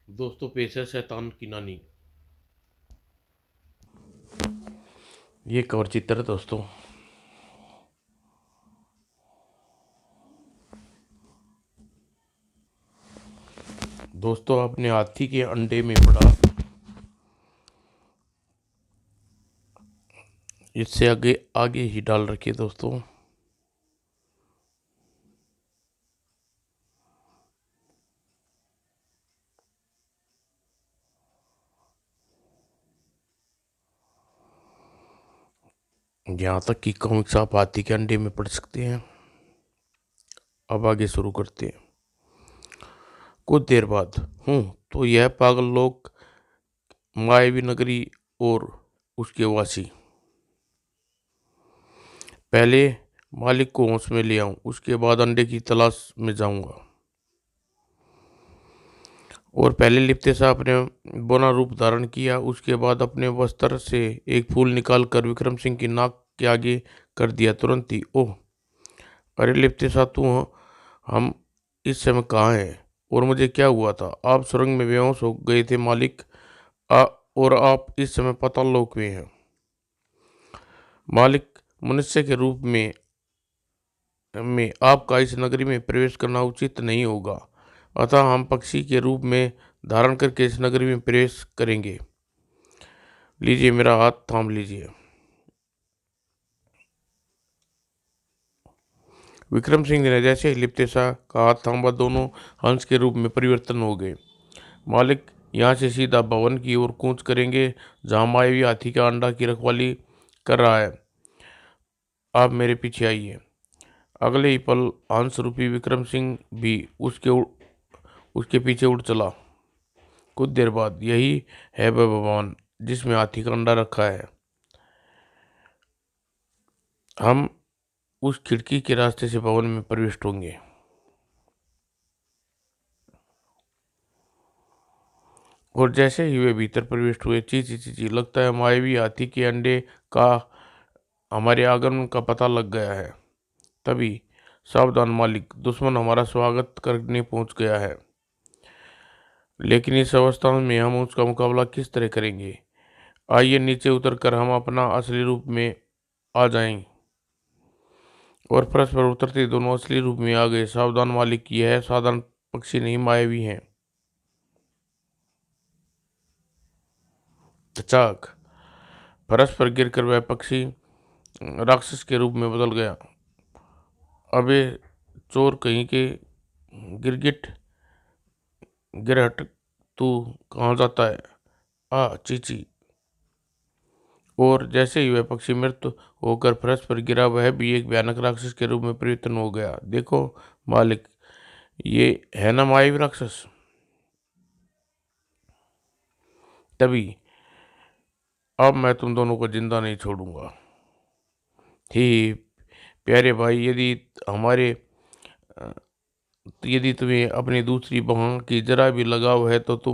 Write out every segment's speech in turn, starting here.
दोस्तों पेश है शैतान की नानी। ये कवर चित्र है दोस्तों। दोस्तों अपने हाथी के अंडे में पड़ा, इससे आगे आगे ही डाल रखिए दोस्तों। यहाँ तक कि कॉमिक्स आप हाथी के अंडे में पढ़ सकते हैं। अब आगे शुरू करते हैं। कुछ देर बाद तो यह पागल लोग, मायावी नगरी और उसके वासी। पहले मालिक को होश में ले आऊं, उसके बाद अंडे की तलाश में जाऊंगा। और पहले लिप्ते साहब ने बौना रूप धारण किया। उसके बाद अपने वस्त्र से एक फूल निकाल कर विक्रम सिंह की नाक के आगे कर दिया। तुरंत ही, ओह अरे लिप्ते साहब, तू हम इस समय कहाँ हैं और मुझे क्या हुआ था? आप सुरंग में बेहोश हो गए थे मालिक। आ, और आप इस समय पाताल लोक में हैं। मालिक, मनुष्य के रूप में आपका इस नगरी में प्रवेश करना उचित नहीं होगा, अतः हम पक्षी के रूप में धारण करके इस नगरी में प्रवेश करेंगे। लीजिए, मेरा हाथ थाम लीजिए। विक्रम सिंह ने जैसे ही लिप्ते शाह का हाथ थामा, दोनों हंस के रूप में परिवर्तन हो गए। मालिक, यहाँ से सीधा भवन की ओर कूच करेंगे, जहाँ मायावी हाथी का अंडा की रखवाली कर रहा है। आप मेरे पीछे आइए। अगले ही पल हंस रूपी विक्रम सिंह भी उसके पीछे उड़ चला। कुछ देर बाद, यही है वह भवन जिसमें हाथी का अंडा रखा है। हम उस खिड़की के रास्ते से भवन में प्रविष्ट होंगे। और जैसे ही वे भीतर प्रविष्ट हुए, चीची चीची, लगता है मायावी हाथी के अंडे का हमारे आगमन का पता लग गया है। तभी, सावधान मालिक, दुश्मन हमारा स्वागत करने पहुंच गया है। लेकिन इस अवस्था में हम उसका मुकाबला किस तरह करेंगे? आइए नीचे उतरकर हम अपना असली रूप में आ जाएं। और फर्श पर उतरते दोनों असली रूप में आ गए। सावधान मालिक, यह साधारण पक्षी नहीं, मायावी हैं। चचाक, फर्श पर गिरकर वह पक्षी राक्षस के रूप में बदल गया। अबे चोर कहीं के, गिरगिट, गिरहट, तू कहाँ जाता है? चीची। और जैसे ही वह पक्षी मृत होकर फर्श पर गिरा, वह भी एक भयानक राक्षस के रूप में परिवर्तन हो गया। देखो मालिक, ये है ना मायावी राक्षस। तभी, अब मैं तुम दोनों को जिंदा नहीं छोड़ूंगा। ही प्यारे भाई, हमारे अ, यदि तुम्हें अपनी दूसरी बहन की जरा भी लगाव है तो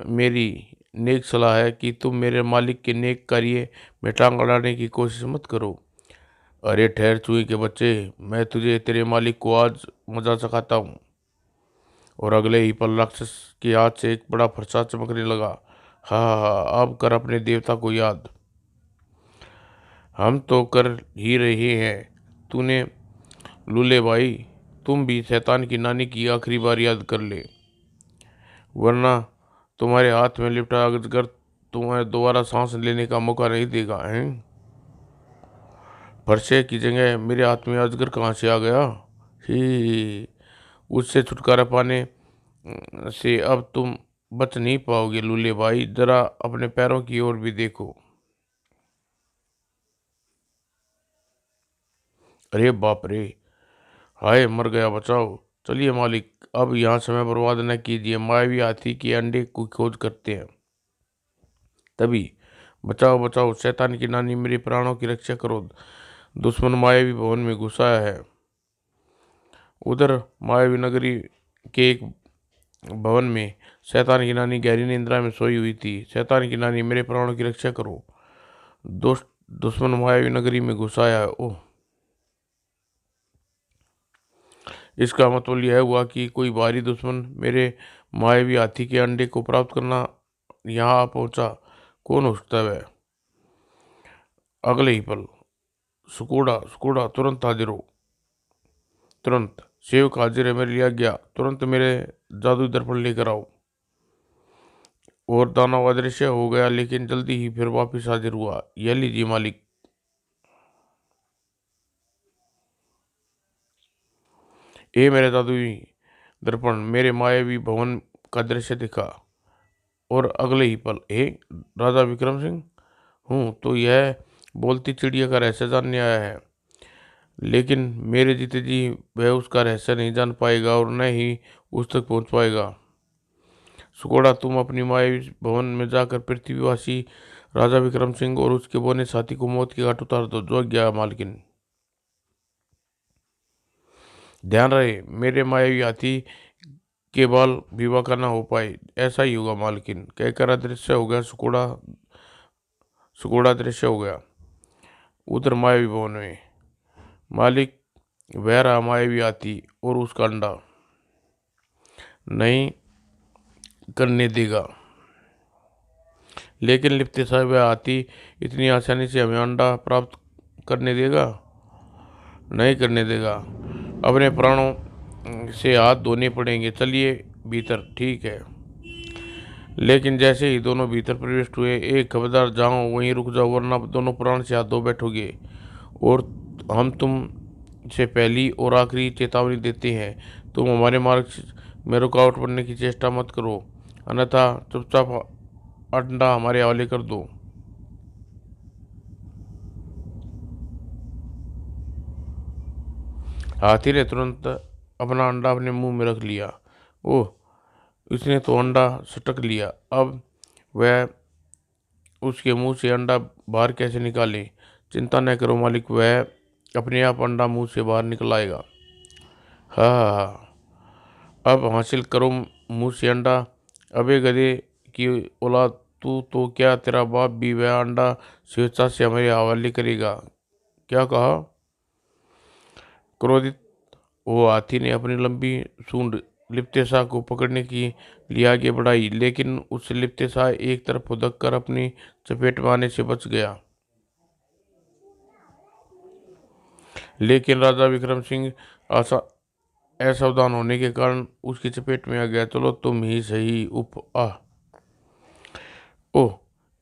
मेरी नेक सलाह है कि तुम मेरे मालिक के नेक कार्य में टांग अड़ाने की कोशिश मत करो। अरे ठहर चूहे के बच्चे, मैं तुझे तेरे मालिक को आज मजा चखाता हूँ। और अगले ही पल राक्षस के हाथ से एक बड़ा फरसा चमकने लगा। हाँ, अब कर अपने देवता को याद। हम तो कर ही रहे हैं। तूने, लूले भाई, तुम भी शैतान की नानी की आखिरी बार याद कर ले, वरना तुम्हारे हाथ में लिपटा अजगर तुम्हें दोबारा सांस लेने का मौका नहीं देगा। हैं? फरसे की जगह मेरे हाथ में अजगर कहाँ से आ गया? ही, उससे छुटकारा पाने से अब तुम बच नहीं पाओगे। लूले भाई, जरा अपने पैरों की ओर भी देखो। अरे बाप रे, हाय मर गया, बचाओ। चलिए मालिक, अब यहाँ समय बर्बाद न कीजिए, मायावी हाथी के अंडे की खोज करते हैं। तभी, बचाओ बचाओ, शैतान की नानी, मेरे प्राणों की रक्षा करो, दुश्मन मायावी भवन में घुसाया है। उधर मायावी नगरी के एक भवन में शैतान की नानी गहरी निंद्रा में सोई हुई थी। शैतान की नानी, मेरे प्राणों की रक्षा करो, दोस्त दुश्मन मायावी नगरी में घुसाया है। ओह, इसका मतलब यह हुआ कि कोई बाहरी दुश्मन मेरे मायावी हाथी के अंडे को प्राप्त करना यहाँ आ पहुंचा। कौन हो सकता है वह? अगले ही पल, सुकोड़ा सुकोड़ा तुरंत हाजिर हो, तुरंत। सेवक हाजिर है, मेरे लिया गया, तुरंत मेरे जादुई दर्पण लेकर आओ। और दानव अदृश्य हो गया, लेकिन जल्दी ही फिर वापिस हाजिर हुआ। यह लीजिए मालिक। ये मेरे जादुई दर्पण मेरे मायावी भवन का दृश्य दिखा। और अगले ही पल, हे राजा विक्रम सिंह, हूँ तो यह बोलती चिड़िया का रहस्य जानने आया है। लेकिन मेरे जीते जी वह उसका रहस्य नहीं जान पाएगा और न ही उस तक पहुंच पाएगा। सुकोड़ा, तुम अपनी मायावी भवन में जाकर पृथ्वीवासी राजा विक्रम सिंह और उसके बोने साथी को मौत की घाट उतार दो। जो गया मालकिन। ध्यान रहे मेरे मायावी हाथी के बाल विवाह का ना हो पाए। ऐसा ही होगा मालकिन, कहकर अदृश्य हो गया सुकोड़ा। सुकोड़ा दृश्य हो गया उधर मायावी भवन में। मालिक, वह रहा मायावी हाथी और उसका अंडा नहीं करने देगा। लेकिन लिप्ते साहब, वह हाथी इतनी आसानी से हमें अंडा प्राप्त करने देगा? नहीं करने देगा। अपने प्राणों से हाथ धोने पड़ेंगे। चलिए भीतर। ठीक है। लेकिन जैसे ही दोनों भीतर प्रवेश हुए, एक खबरदार, जाओ वहीं रुक जाओ, वरना दोनों प्राण से हाथ धो बैठोगे। और हम तुम से पहली और आखिरी चेतावनी देते हैं, तुम हमारे मार्ग में रुकावट बनने की चेष्टा मत करो, अन्यथा चुपचाप अंडा हमारे हवाले कर दो। हाथी ने तुरंत अपना अंडा अपने मुंह में रख लिया। ओह, उसने तो अंडा सटक लिया। अब वह उसके मुंह से अंडा बाहर कैसे निकाले? चिंता न करो मालिक, वह अपने आप अंडा मुंह से बाहर निकल आएगा। हाँ हाँ हाँ, अब हासिल करो मुंह से अंडा। अबे गधे की औलाद, तू तो क्या, तेरा बाप भी वह अंडा स्वेच्छा से हमारे हवाले करेगा? क्या कहा? क्रोधित वो हाथी ने अपनी लंबी सूंड लिप्ते शाह को पकड़ने की लिए आगे बढ़ाई, लेकिन उससे लिप्ते शाह एक तरफ उधक कर अपनी चपेट में आने से बच गया। लेकिन राजा विक्रम सिंह असावधान होने के कारण उसकी चपेट में आ गया। चलो तुम ही सही। उप आह, ओह,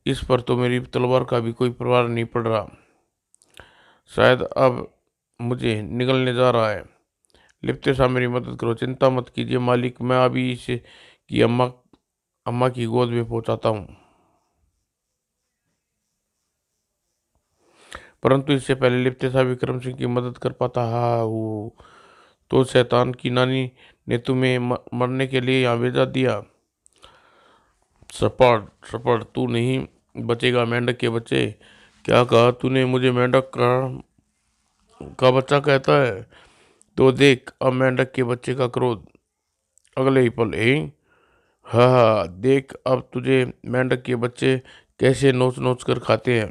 इस पर तो मेरी तलवार का भी कोई प्रहार नहीं पड़ रहा। शायद अब मुझे निकलने जा रहा है। लिप्ते शाह, मेरी मदद करो। चिंता मत कीजिए मालिक, मैं अभी इसे की अम्मा अम्मा की गोद में पहुंचाता हूँ। परंतु इससे पहले लिप्ते शाह विक्रम सिंह की मदद कर पाता। हाँ, वो तो शैतान की नानी ने तुम्हें मरने के लिए यहाँ भेजा दिया। सपाट सपाट, तू नहीं बचेगा मेंढक के बच्चे। क्या कहा तूने? मुझे मेंढक का बच्चा कहता है? तो देख अब मेंढक के बच्चे का क्रोध। अगले ही पल, हाँ हाँ, देख अब तुझे मेंढक के बच्चे कैसे नोच नोच कर खाते हैं।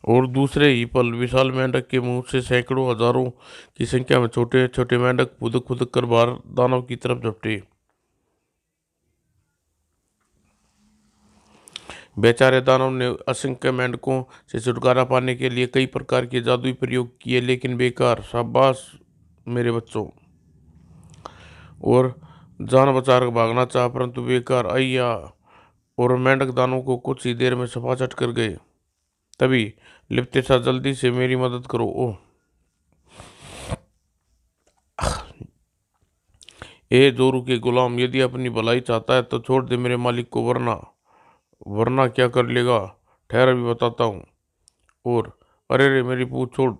और दूसरे ही पल विशाल मेंढक के मुंह से सैकड़ों हजारों की संख्या में छोटे छोटे मेंढक फुदक फुदक कर बाहर दानव की तरफ झपटे। बेचारे दानव ने असंख्य मेंढकों से छुटकारा पाने के लिए कई प्रकार के जादुई प्रयोग किए, लेकिन बेकार। शाबाश मेरे बच्चों। और जान बचाकर भागना चाहा, परंतु बेकार। अय्या। और मेंढक दानों को कुछ ही देर में सपाचट कर गए। तभी लिप्ते शाह, जल्दी से मेरी मदद करो। ओह, ए जोरू के गुलाम, यदि अपनी भलाई चाहता है तो छोड़ दे मेरे मालिक को, वरना वरना क्या कर लेगा? ठहर, अभी बताता हूँ। और अरे रे, मेरी पूछ छोड़।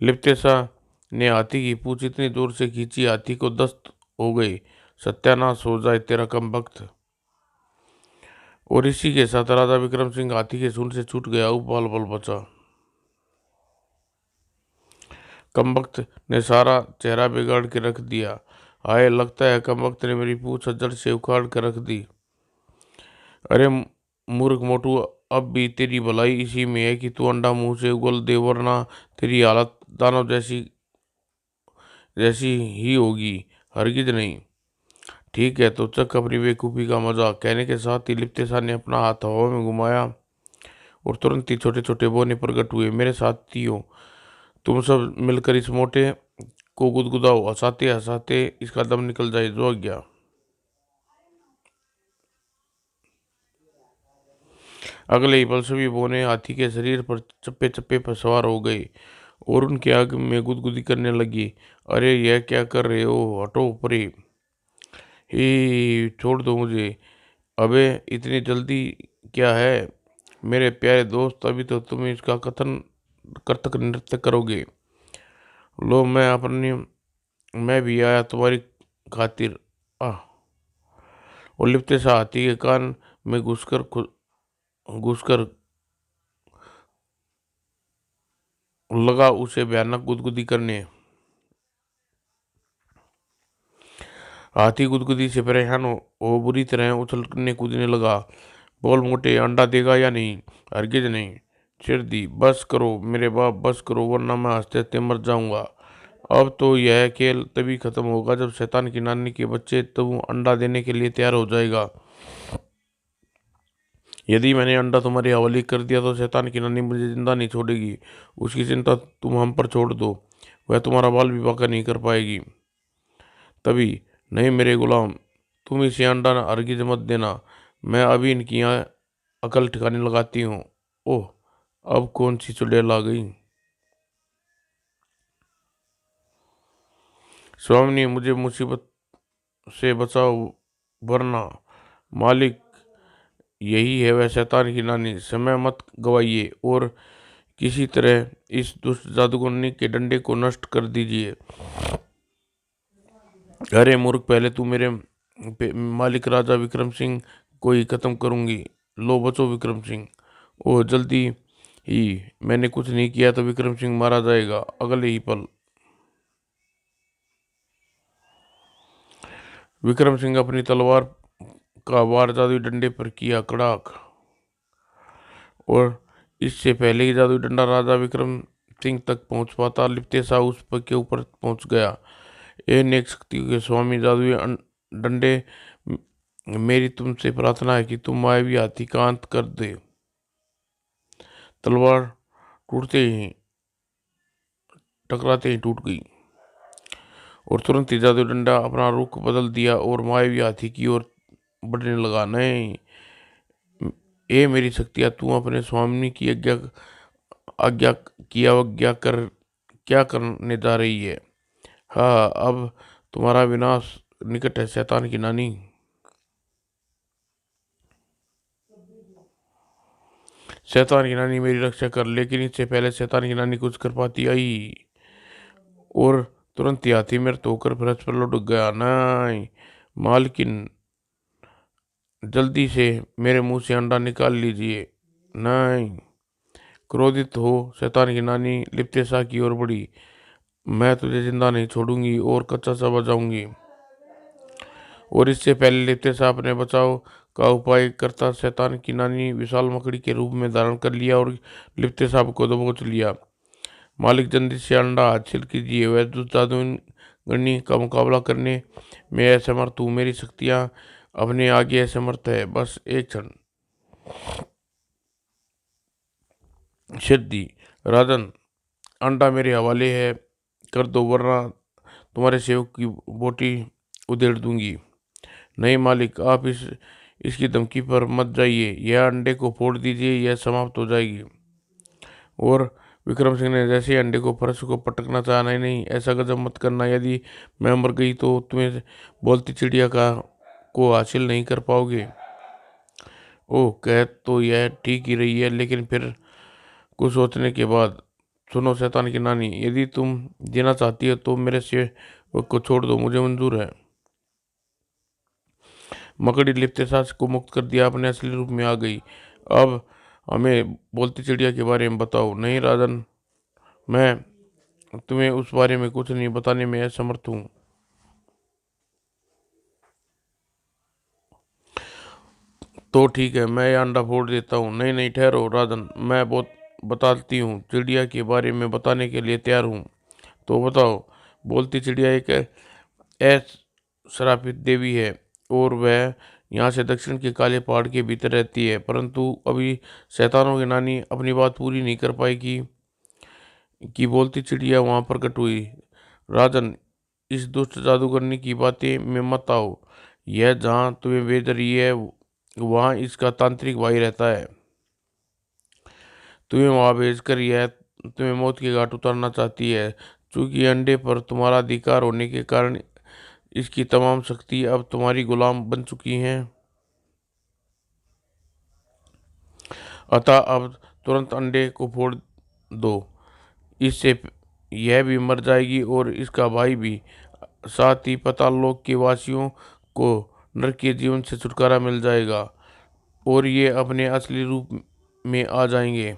लिप्ते शाह ने हाथी की पूछ इतनी जोर से खींची, हाथी को दस्त हो गई। सत्यानाश हो जाए तेरा कम वक्त। और इसी के साथ राजा विक्रम सिंह हाथी के सूंड से छूट गया। उबाल बल बचा। कमबख्त ने सारा चेहरा बिगाड़ के रख दिया। हाय, लगता है कमबख्त ने मेरी पूछ जड़ से उखाड़ कर रख दी। अरे मूर्ख मोटू, अब भी तेरी भलाई इसी में है कि तू अंडा मुंह से उगल दे, वरना तेरी हालत दानव जैसी जैसी ही होगी। हरगिज नहीं। ठीक है तो चक अपनी बेवकूफ़ी का मजा। कहने के साथ ही लिप्तेसा ने अपना हाथ हवा में घुमाया और तुरंत ही छोटे छोटे बोने प्रकट हुए। मेरे साथियों, तुम सब मिलकर इस मोटे को गुदगुदाओ, हंसाते हंसाते इसका दम निकल जाए। जो गया। अगले ही पल सभी बोने हाथी के शरीर पर चप्पे चप्पे पर सवार हो गए और उनके आग में गुदगुदी करने लगी। अरे यह क्या कर रहे हो, हटो परे, ही छोड़ दो मुझे। अबे इतनी जल्दी क्या है मेरे प्यारे दोस्त, अभी तो तुम इसका कथन कर्तक नृत्य करोगे। लो मैं भी आया तुम्हारी खातिर। आह। और लिपटे सा हाथी के कान में घुसकर लगा उसे भयानक गुदगुदी करने। हाथी गुदगुदी से परेशान हो बुरी तरह उछलने कूदने लगा। बोल मोटे, अंडा देगा या नहीं? हरगिज नहीं। चिर दी। बस करो मेरे बाप, बस करो, वरना मैं हंसते हंसते मर जाऊंगा। अब तो यह खेल तभी खत्म होगा जब शैतान की नानी के बच्चे तुम अंडा देने के लिए तैयार हो जाएगा। यदि मैंने अंडा तुम्हारे हवाले कर दिया तो शैतान की नानी मुझे जिंदा नहीं छोड़ेगी। उसकी चिंता तुम हम पर छोड़ दो, वह तुम्हारा बाल भी बाका नहीं कर पाएगी। तभी, नहीं मेरे गुलाम, तुम इसे अंडा हरगिज मत देना। मैं अभी इनकी यहाँ अकल ठिकाने लगाती हूँ। ओह, अब कौन सी चुड़ैल आ गई। स्वामी मुझे मुसीबत से बचाओ, वरना मालिक यही है वह शैतान की नानी। समय मत गवाइए और किसी तरह इस दुष्ट जादूगरनी के डंडे को नष्ट कर दीजिए। अरे मूर्ख, पहले तू मेरे मालिक राजा विक्रम सिंह को ही खत्म करूंगी। लो बचो विक्रम सिंह। ओह जल्दी ही, मैंने कुछ नहीं किया तो विक्रम सिंह मारा जाएगा। अगले ही पल विक्रम सिंह अपनी तलवार का वार जादुई डंडे पर किया कड़ाक, और इससे पहले ही जादुई डंडा राजा विक्रम सिंह तक पहुंच पाता, लिपटे सा उस पर के ऊपर पहुंच गया। ए नेक शक्ति के स्वामी जादुई डंडे, मेरी तुमसे प्रार्थना है कि तुम मायावी हाथी का अंत कर दे। तलवार टूटते ही टकराते ही टूट गई और तुरंत ही जादू डंडा अपना रुख बदल दिया और मायावी हाथी की ओर बढ़ने लगा। नहीं, ए मेरी शक्तियाँ, तू अपने स्वामी की आज्ञा आज्ञा की अवज्ञा कर क्या करने जा रही है? हाँ, अब तुम्हारा विनाश निकट है शैतान की नानी। शैतान की नानी मेरी रक्षा कर, लेकिन इससे पहले शैतान की नानी कुछ कर पाती आई और तुरंत ही हाथी मृत होकर फर्श पर लुढ़क गया। नहीं मालकिन, जल्दी से मेरे मुंह से अंडा निकाल लीजिए। नहीं। क्रोधित हो शैतान की नानी लिपटे शाह की ओर बढ़ी। मैं तुझे जिंदा नहीं छोड़ूंगी और कच्चा चबा जाऊंगी। और इससे पहले लिपटे शाह अपने बचाव का उपाय करता शैतान की नानी विशाल मकड़ी के रूप में धारण कर लिया और लिपटे साहब को दबोच लिया। मालिक जल्दी से अंडा हासिल कीजिए, वह जादूगरनी का मुकाबला करने में असमर्थ हूँ। मेरी शक्तियाँ अपने आगे असमर्थ है। बस एक क्षण। सिद्धि। राजन, अंडा मेरे हवाले है, कर दो, वरना तुम्हारे सेवक की बोटी उधेड़ दूंगी। नहीं मालिक, आप इसकी धमकी पर मत जाइए। यह अंडे को फोड़ दीजिए, यह समाप्त हो जाएगी। और विक्रम सिंह ने जैसे ही अंडे को फर्श को पटकना चाहा, नहीं नहीं, ऐसा गजब मत करना। यदि मैं मर गई तो तुम्हें बोलती चिड़िया का को हासिल नहीं कर पाओगे। ओह, कह तो यह ठीक ही रही है, लेकिन फिर कुछ सोचने के बाद, सुनो शैतान की नानी, यदि तुम जीना चाहती हो तो मेरे सेवक को छोड़ दो, मुझे मंजूर है। मकड़ी लिपटे सांस को मुक्त कर दिया, अपने असली रूप में आ गई। अब हमें बोलती चिड़िया के बारे में बताओ। नहीं राजन, मैं तुम्हें उस बारे में कुछ नहीं बताने में असमर्थ हूँ। तो ठीक है, मैं ये अंडा फोड़ देता हूँ। नहीं नहीं, ठहरो राजन, मैं बहुत बताती हूँ, चिड़िया के बारे में बताने के लिए तैयार हूँ। तो बताओ। बोलती चिड़िया एक श्रापित देवी है, और वह यहाँ से दक्षिण के काले पहाड़ के भीतर रहती है, परंतु अभी शैतानों की नानी अपनी बात पूरी नहीं कर पाएगी कि बोलती चिड़िया वहां प्रकट हुई। राजन, इस दुष्ट जादूगरनी की बातें में मत आओ। यह जहाँ तुम्हें भेज रही है वहाँ इसका तांत्रिक भाई रहता है। तुम्हें वहां भेजकर यह तुम्हें मौत के घाट उतारना चाहती है। चूंकि अंडे पर तुम्हारा अधिकार होने के कारण इसकी तमाम शक्ति अब तुम्हारी गुलाम बन चुकी हैं। अतः अब तुरंत अंडे को फोड़ दो। इससे यह भी मर जाएगी और इसका भाई भी। साथ ही पाताल लोक के वासियों को नरक के जीवन से छुटकारा मिल जाएगा और ये अपने असली रूप में आ जाएंगे।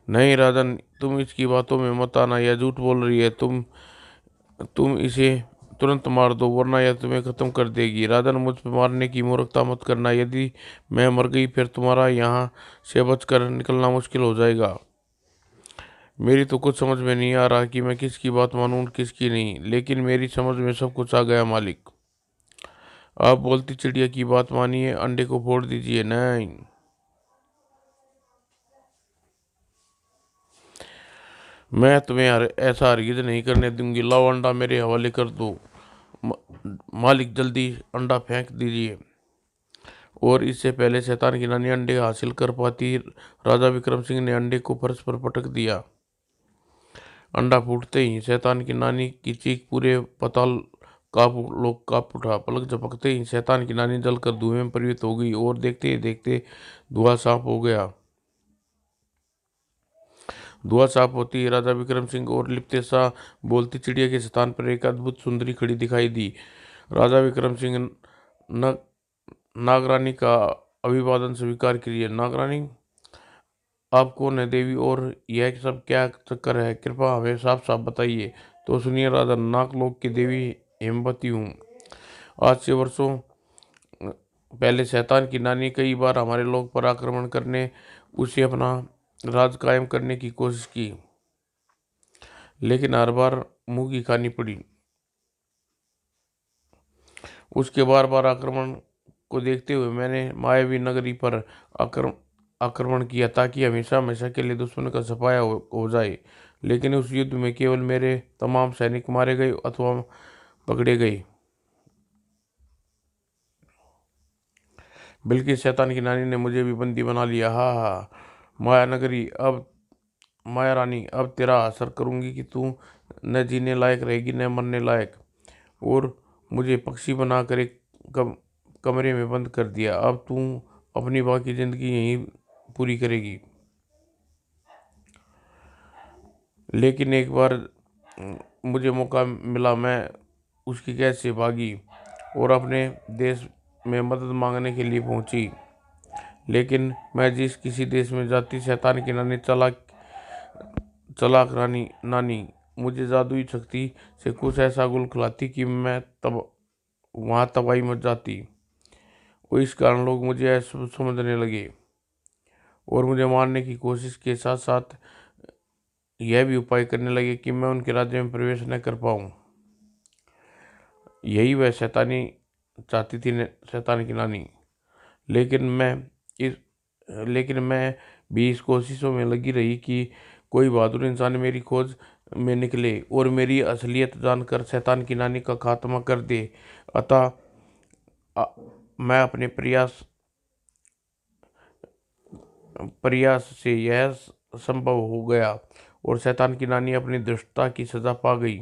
नहीं राजन, तुम इसकी बातों में मत आना, यह झूठ बोल रही है। तुम इसे तुरंत मार दो, वरना यह तुम्हें खत्म कर देगी। राजन, मुझ पर मारने की मूर्खता मत करना। यदि मैं मर गई फिर तुम्हारा यहाँ से बचकर निकलना मुश्किल हो जाएगा। मेरी तो कुछ समझ में नहीं आ रहा कि मैं किसकी बात मानूं और किसकी नहीं, लेकिन मेरी समझ में सब कुछ आ गया मालिक। आप बोलती चिड़िया की बात मानिए, अंडे को फोड़ दीजिए। नहीं, मैं तुम्हें ऐसा हरगिज नहीं करने दूंगी। लाओ अंडा मेरे हवाले कर दो। मालिक, जल्दी अंडा फेंक दीजिए। और इससे पहले शैतान की नानी अंडे हासिल कर पाती, राजा विक्रम सिंह ने अंडे को फर्श पर पटक दिया। अंडा फूटते ही शैतान की नानी की चीख पूरे पाताल लोग कांप उठा। पलक झपकते ही शैतान की नानी जलकर धुएं में परिवर्तित हो गई और देखते ही देखते धुआं साफ हो गया। धुआं साफ होती ही राजा विक्रम सिंह और लिपटे शाह बोलती चिड़िया के स्थान पर एक अद्भुत सुंदरी खड़ी दिखाई दी। राजा विक्रम सिंह न नागरानी का अभिवादन स्वीकार कीजिए। नागरानी, आप कौन है देवी, और यह सब क्या चक्कर है? कृपया हमें साफ साफ बताइए। तो सुनिए राजा, नागलोक की देवी हेमवती हूँ। आज से वर्षों पहले शैतान की नानी कई बार हमारे लोक पर आक्रमण करने, उसे अपना राज कायम करने की कोशिश की, लेकिन हर बार मुंह की खानी पड़ी। उसके बार बार आक्रमण को देखते हुए मैंने मायावी नगरी पर आक्रमण आक्रमण किया, ताकि हमेशा हमेशा के लिए दुश्मन का सफाया हो जाए। लेकिन उस युद्ध में केवल मेरे तमाम सैनिक मारे गए अथवा पकड़े गए। बल्कि शैतान की नानी ने मुझे भी बंदी बना लिया। हाँ हाँ, माया नगरी, अब माया रानी, अब तेरा असर करूंगी कि तू न जीने लायक रहेगी न मरने लायक। और मुझे पक्षी बनाकर एक कमरे में बंद कर दिया। अब तू अपनी बाकी जिंदगी यहीं पूरी करेगी। लेकिन एक बार मुझे मौका मिला, मैं उसकी कैद से भागी और अपने देश में मदद मांगने के लिए पहुंची। लेकिन मैं जिस किसी देश में जाती, शैतान की नानी चलाक रानी नानी मुझे जादुई शक्ति से कुछ ऐसा गुल खिलाती कि मैं तब वहाँ तबाही मच जाती। और इस कारण लोग मुझे ऐसा समझने लगे और मुझे मारने की कोशिश के साथ साथ यह भी उपाय करने लगे कि मैं उनके राज्य में प्रवेश न कर पाऊँ। यही वह शैतानी चाहती थी, शैतान की नानी। लेकिन मैं इस लेकिन मैं भी इस कोशिशों में लगी रही कि कोई बहादुर इंसान मेरी खोज में निकले और मेरी असलियत जानकर शैतान की नानी का खात्मा कर दे। अतः अ- मैं अपने प्रयास प्रयास से यह संभव हो गया और शैतान की नानी अपनी दुष्टता की सजा पा गई।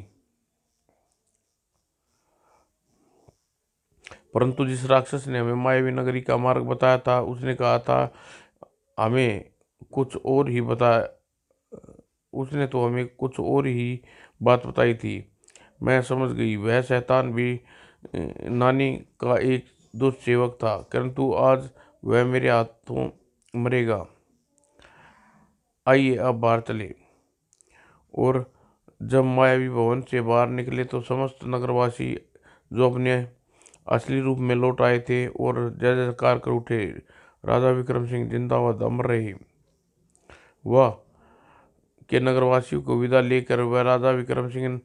परंतु जिस राक्षस ने हमें मायावी नगरी का मार्ग बताया था, उसने कहा था हमें कुछ और ही बताया उसने तो हमें कुछ और ही बात बताई थी। मैं समझ गई, वह शैतान भी नानी का एक दुष्ट सेवक था, परंतु आज वह मेरे हाथों मरेगा। आइए अब बाहर चले। और जब मायावी भवन से बाहर निकले तो समस्त नगरवासी जो अपने असली रूप में लौट आए थे और जय जयकार कर उठे। राजा विक्रम सिंह जिंदाबाद अमर रहे। वह के नगरवासियों को विदा लेकर वह राजा विक्रम सिंह,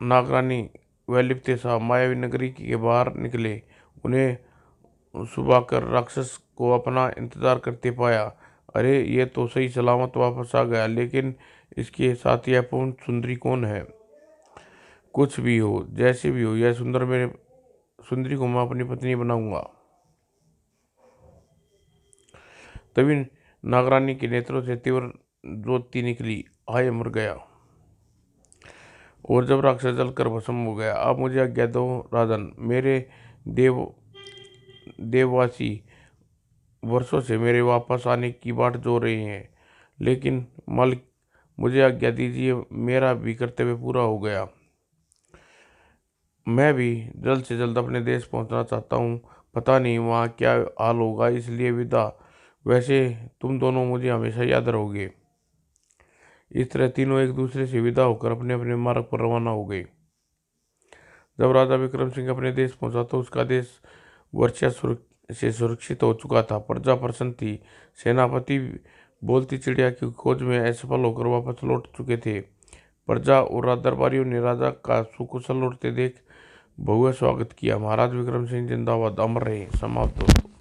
नागरानी व लिप्ते शाह मायावी नगरी के बाहर निकले। उन्हें सुबह कर राक्षस को अपना इंतजार करते पाया। अरे ये तो सही सलामत वापस आ गया, लेकिन इसके साथ यह पूर्ण सुंदरी कौन है? कुछ भी हो, जैसे भी हो, यह सुंदरी को मैं अपनी पत्नी बनाऊंगा। तभी नागरानी के नेत्रों से तीव्र ज्योति निकली। हाय मर गया। और जब राक्षस जलकर भस्म हो गया। अब मुझे आज्ञा दो राजन, मेरे देववासी वर्षों से मेरे वापस आने की बाट जो रहे हैं, लेकिन मालिक मुझे आज्ञा दीजिए, मेरा भी कर्तव्य पूरा हो गया। मैं भी जल्द से जल्द अपने देश पहुंचना चाहता हूँ। पता नहीं वहाँ क्या हाल होगा, इसलिए विदा। वैसे तुम दोनों मुझे हमेशा याद रहोगे। इस तरह तीनों एक दूसरे से विदा होकर अपने अपने मार्ग पर रवाना हो गए। जब राजा विक्रम सिंह अपने देश पहुंचा तो उसका देश वर्षा से सुरक्षित हो चुका था। प्रजा प्रसन्न थी। सेनापति बोलती चिड़िया की खोज में असफल होकर वापस लौट चुके थे। प्रजा और दरबारियों ने राजा का सुकुशल लौटते देख भव्य स्वागत किया। महाराज विक्रम सिंह जिंदाबाद अमर रहे। समाप्त दोस्तों।